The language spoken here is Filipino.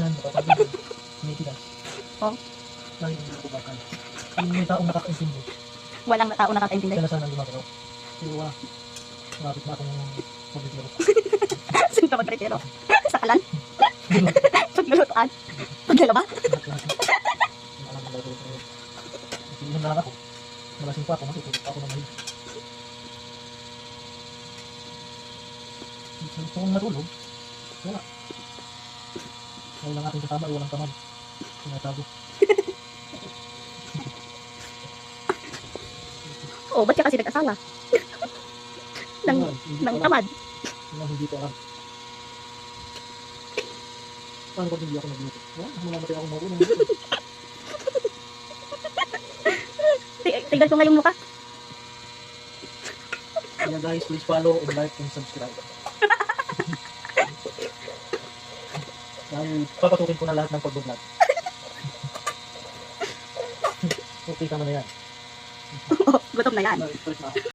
minsan napapagod. Tinitigas. Oh. Dahil hindi ko bakal. Yung may taong nakakaintindi. Walang tao nakakaintindi. Kaya na sana gumagalaw. Pero wala. Malapit na akong magbibiro. Saan ka magkritero? Sa kalan? Paglulutuan? Paglalaba? Alam mo ba ito? Inom lang ako. Malasing pa ako. Matutulog pa ako ng mahig. Kung natulog, wala. Dahil lang ating kasama ay walang tamad. Tinatago. Oh, ba't ka kasi nag-asawa? Nang tamad. Hindi ko alam. Paano kung hindi ako nagluto? Mamatay ako marunong. Tignan ko nga yung mukha. Kaya guys, please follow and like and subscribe. Dahil papatukin ko na lahat ng pag-vlog. Okay, tama na yan. Gutom na yan. Express na.